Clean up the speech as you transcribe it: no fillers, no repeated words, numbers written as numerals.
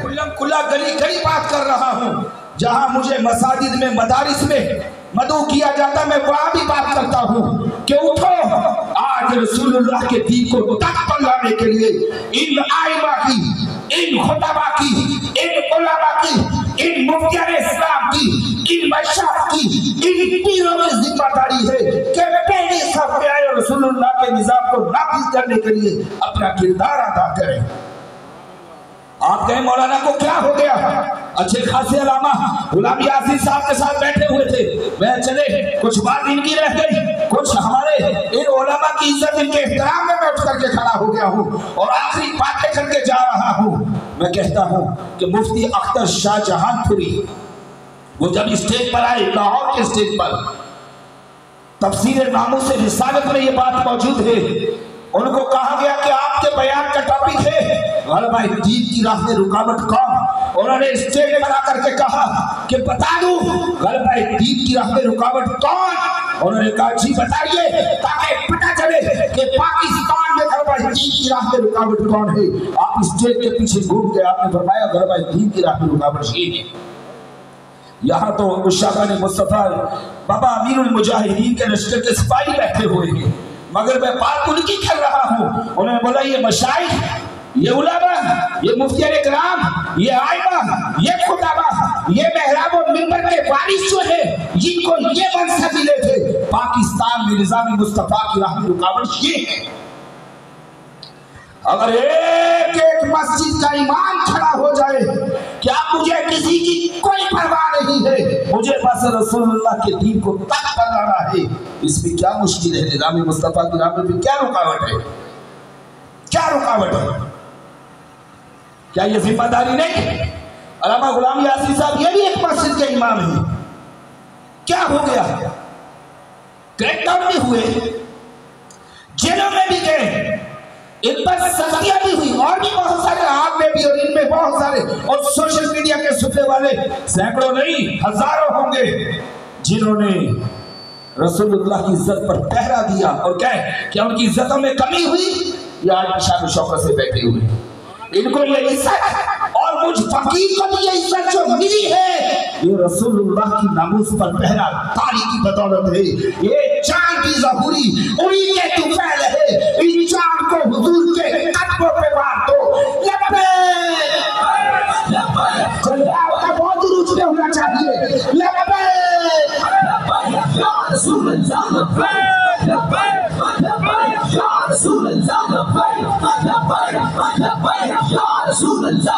کلم کلا گلی گلی بات کر رہا ہوں. جہاں مجھے مساجد میں مدارس میں مدعو کیا جاتا میں وہاں بھی بات کرتا ہوں کہ اٹھو آج رسول اللہ کے دین کو تک پر لانے کے لیے ان آئمہ کی، ان خطبہ کی، ان علماء کی، ان مفتیان اسلام کی، ان مشائخ کی، ان پیروں کی ذمہ داری ہے کہ پہلی صف میں آئے رسول اللہ کے نظام کو نافذ کرنے کے لیے اپنا کردار ادا کریں. آپ کہیں مولانا کو کیا ہو گیا؟ اچھے خاصے علامہ غلام یاسین صاحب کے ساتھ بیٹھے ہوئے تھے، میں چلے کچھ بات ان کی رہ گئی، کچھ ہمارے ان علماء کی عزت ان کے احترام میں اٹھ کر کے کھڑا ہو گیا ہوں اور آخری باتیں کر کے جا رہا ہوں. میں کہتا ہوں کہ مفتی اختر شاہ جہان پوری وہ جب اسٹیج پر آئے لاہور کے اسٹیج پر، تفسیر ناموس رسالت میں یہ بات موجود ہے، ان کو کہا گیا کہ آپ کے بیان کا ٹاپک ہے غلبہ دین کی راہ میں رکاوٹ کون. انہوں نے اسٹیج پر آ کر کے کہا کہ بتا دوں غلبہ دین کی راہ میں رکاوٹ کون. انہوں نے کہا جی بتائیے تاکہ پتہ چلے کہ پاکستان میں غلبہ دین کی راہ میں رکاوٹ کون ہے. آپ اسٹیج کے پیچھے گھوم کے آپ نے فرمایا غلبہ دین کی راہ میں رکاوٹ یہ ہے. یہاں تو مشاغل مصطفیٰ بابا امیر المجاہدین کے لشکر کے سپاہی بیٹھے ہوئے ہیں، مگر میں بات ان کی کر رہا ہوں. انہوں نے بولا یہ مشائخ، یہ علماء، یہ مفتیان کرام، یہ آئمہ، یہ خطبہ، یہ محراب و منبر کے وارث جو ہے جن کو یہ منصب ملے تھے پاکستان میں نظام مصطفیٰ کی راہ میں رکاوٹ یہ ہے. اگر ایک ایک مسجد کا امام کھڑا ہو جائے کیا مجھے کسی کی کوئی پرواہ نہیں ہے، مجھے بس رسول اللہ کے دین کو تک پر لانا ہے. اس میں کیا مشکل ہے؟ نظام مصطفیٰ کی راہ میں کیا رکاوٹ ہے؟ کیا رکاوٹ ہے؟ کیا یہ ذمہ داری نہیں؟ علامہ غلام یاسین صاحب یہ بھی ایک مسجد کے امام ہیں. کیا ہو گیا؟ کریک ڈاؤن بھی ہوئے، جیلوں میں بھی گئے، ان پر سختیاں بھی ہوئی، اور بھی بہت سارے آپ میں بھی اور ان میں بہت سارے، اور سوشل میڈیا کے صفحے والے سینکڑوں نہیں ہزاروں ہوں گے جنہوں نے رسول اللہ کی عزت پر پہرا دیا. اور کیا ان کی عزتوں میں کمی ہوئی؟ یہ آج شان و شوکت سے بیٹھے ہوئے ان کو یہ عزت اور مجھ فقیر کو بھی یہ عزت جو ملی ہے یہ رسول اللہ کی ناموس پر پہرا داری کی بدولت ہے. یہ جان کی ظہوری انہی کے طفیل ہے، ان جان کو حضور کے قدموں پہ مار دو. لبیک اللہ کا بہت درود پہ ہونا چاہیے. لبیک یا رسول اللہ، لبیک لبیک لبیک یا رسول اللہ، لبیک لبیک لبیک یا رسول اللہ.